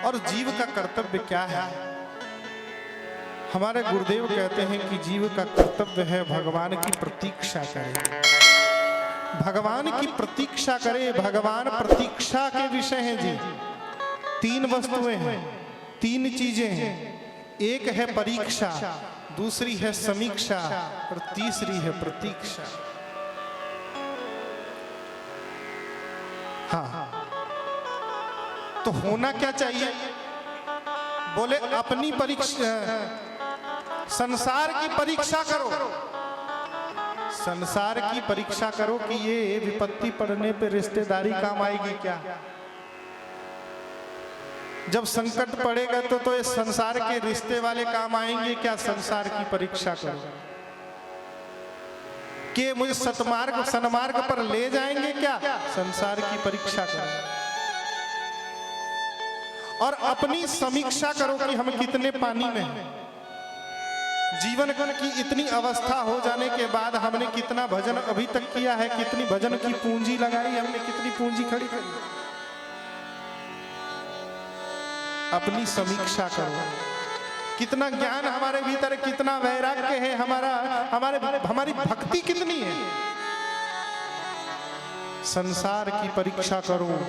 और जीव का कर्तव्य क्या है? हमारे गुरुदेव कहते हैं कि जीव का कर्तव्य है भगवान की प्रतीक्षा करे, भगवान की प्रतीक्षा करे। भगवान प्रतीक्षा के विषय हैं जी। तीन वस्तुएं हैं, तीन चीजें हैं। एक है परीक्षा, दूसरी है समीक्षा और तीसरी है प्रतीक्षा। हाँ, तो होना क्या चाहिए? बोले अपनी परीक्षा, संसार की परीक्षा करो, संसार की परीक्षा करो कि ये विपत्ति पड़ने पे रिश्तेदारी काम आएगी क्या? जब संकट पड़ेगा तो ये संसार के रिश्ते वाले काम आएंगे क्या? संसार की परीक्षा करो कि मुझे सतमार्ग सन्मार्ग पर ले जाएंगे क्या? संसार की परीक्षा करो। और अपनी समीक्षा करो कि हम कितने पानी में हैं। जीवन की इतनी अवस्था हो जाने के बाद हमने कितना भजन अभी तक किया है, कितनी भजन की पूंजी लगाई हमने, कितनी पूंजी खड़ी करी। अपनी समीक्षा करो, कितना ज्ञान हमारे भीतर, कितना वैराग्य है हमारी भक्ति कितनी है। संसार की परीक्षा करो,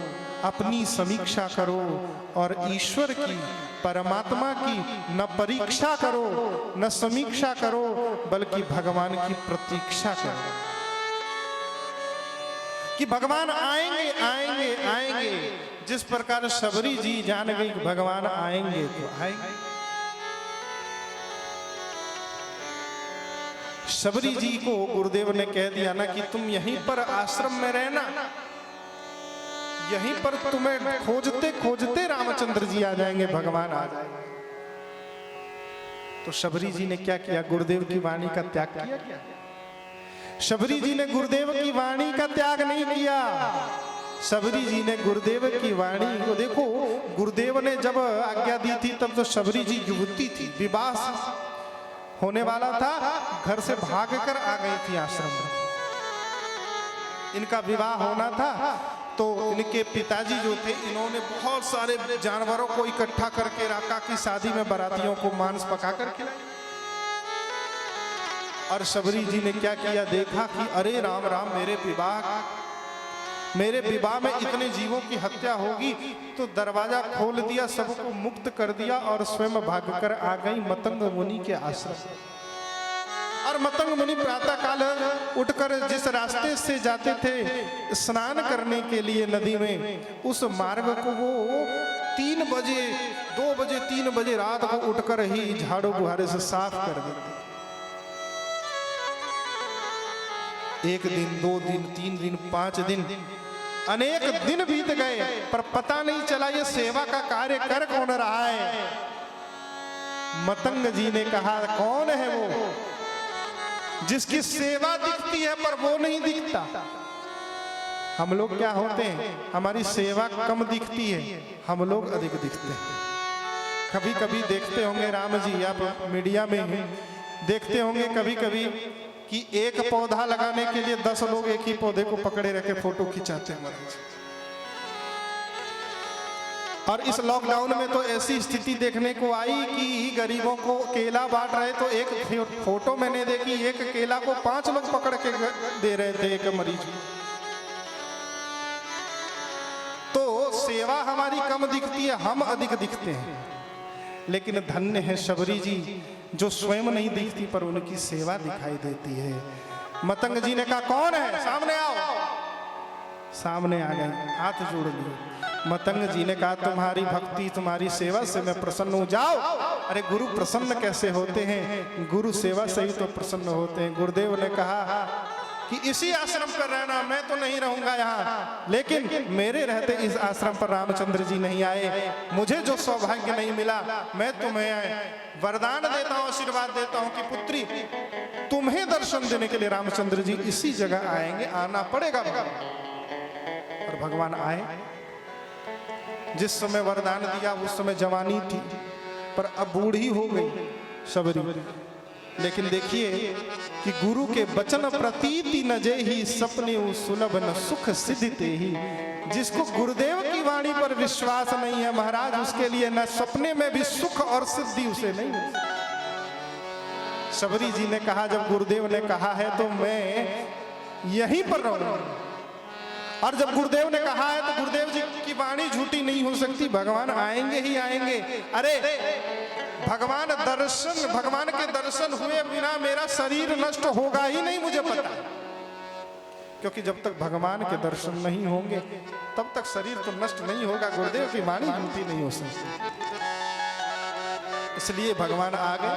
अपनी समीक्षा करो और ईश्वर की, परमात्मा की न परीक्षा करो न समीक्षा करो, बल्कि भगवान की प्रतीक्षा करो कि भगवान आएंगे आएंगे आएंगे। जिस प्रकार शबरी जी जान गई कि भगवान आएंगे तो आएंगे। शबरी जी को गुरुदेव ने कह दिया ना कि तुम यहीं पर आश्रम में रहना, यहीं पर तुम्हें खोजते खोजते रामचंद्र जी आ जाएंगे, भगवान आ जाएंगे। तो शबरी जी ने क्या किया? गुरुदेव की वाणी का त्याग किया क्या? शबरी जी ने गुरुदेव की वाणी का त्याग नहीं किया। शबरी जी ने गुरुदेव की वाणी को, देखो गुरुदेव ने जब आज्ञा दी थी तब तो शबरी जी युवती थी, विवाह होने वाला था, घर से भागकर आ गई थी आश्रम में। इनका विवाह होना था तो इनके पिताजी जो थे, इन्होंने बहुत सारे जानवरों को इकट्ठा करके राका की शादी में बारातियों को मांस पकाकर खिलाया। और शबरी जी ने क्या किया? देखा कि अरे राम राम, मेरे विवाह में इतने जीवों की हत्या होगी, तो दरवाजा खोल दिया, सबको मुक्त कर दिया और स्वयं भागकर आ गई मतंग मुनि के आश्रम। और मतंग मुनि प्रातः काल उठकर जिस रास्ते से जाते थे स्नान करने के लिए नदी में, उस मार्ग को वो 3 बजे 2 बजे 3 बजे रात को उठकर ही झाड़ू बुहारे से साफ कर देते। 1 दिन 2 दिन 3 दिन 5 दिन अनेक दिन बीत गए, पर पता नहीं चला ये सेवा का कार्य कर कौन रहा है। मतंग जी ने कहा, कौन है वो जिसकी सेवा दिखती है पर वो नहीं दिखता? हम लोग क्या होते हैं, हमारी सेवा कम दिखती है, हम लोग अधिक दिखते हैं। कभी कभी देखते होंगे राम जी, आप मीडिया में देखते होंगे कभी कभी कि एक पौधा लगाने के लिए 10 लोग एक ही पौधे को पकड़े रखे फोटो खिंचाते हैं। और इस लॉकडाउन में तो ऐसी स्थिति देखने को आई कि गरीबों को केला बांट रहे, तो एक फोटो मैंने देखी, एक केला को 5 लोग पकड़ के दे रहे थे एक मरीज। तो सेवा हमारी कम दिखती है, हम अधिक दिखते हैं। लेकिन धन्य है शबरी जी जो स्वयं नहीं दिखती पर उनकी सेवा दिखाई देती है। मतंग जी ने कहा, कौन है? सामने आओ। सामने आ गए, हाथ जोड़ लिए। मतंग जी ने कहा, तुम्हारी भक्ति तुम्हारी सेवा से मैं प्रसन्न हूं, जाओ। अरे गुरु प्रसन्न कैसे होते हैं? गुरु सेवा से ही तो प्रसन्न होते हैं। गुरुदेव ने कहा कि इसी आश्रम पर रहना, मैं तो नहीं रहूंगा यहाँ, लेकिन मेरे रहते इस आश्रम पर रामचंद्र जी नहीं आए, मुझे जो सौभाग्य नहीं मिला, मैं तुम्हें वरदान देता हूँ, आशीर्वाद देता हूँ कि पुत्री तुम्हें दर्शन देने के लिए रामचंद्र जी इसी जगह आएंगे, आना पड़ेगा। और भगवान आए। जिस समय वरदान दिया उस समय जवानी थी, पर अब बूढ़ी हो गई शबरी। लेकिन देखिए कि गुरु के वचन प्रतीति न जेहि, सपने सुलभ न सुख सिद्धते ही। जिसको गुरुदेव की वाणी पर विश्वास नहीं है महाराज, उसके लिए न सपने में भी सुख और सिद्धि उसे नहीं मिल सकती। शबरी जी ने कहा जब गुरुदेव ने कहा है तो मैं यहीं पर रहूंगा, और जब गुरुदेव ने कहा है तो गुरुदेव जी की वाणी झूठी नहीं हो सकती, भगवान आएंगे ही आएंगे। अरे भगवान के दर्शन हुए बिना मेरा शरीर नष्ट होगा ही नहीं, मुझे पता, क्योंकि जब तक भगवान के दर्शन नहीं होंगे तब तक शरीर तो नष्ट नहीं होगा, गुरुदेव की वाणी झूठी नहीं हो सकती। इसलिए भगवान आ गए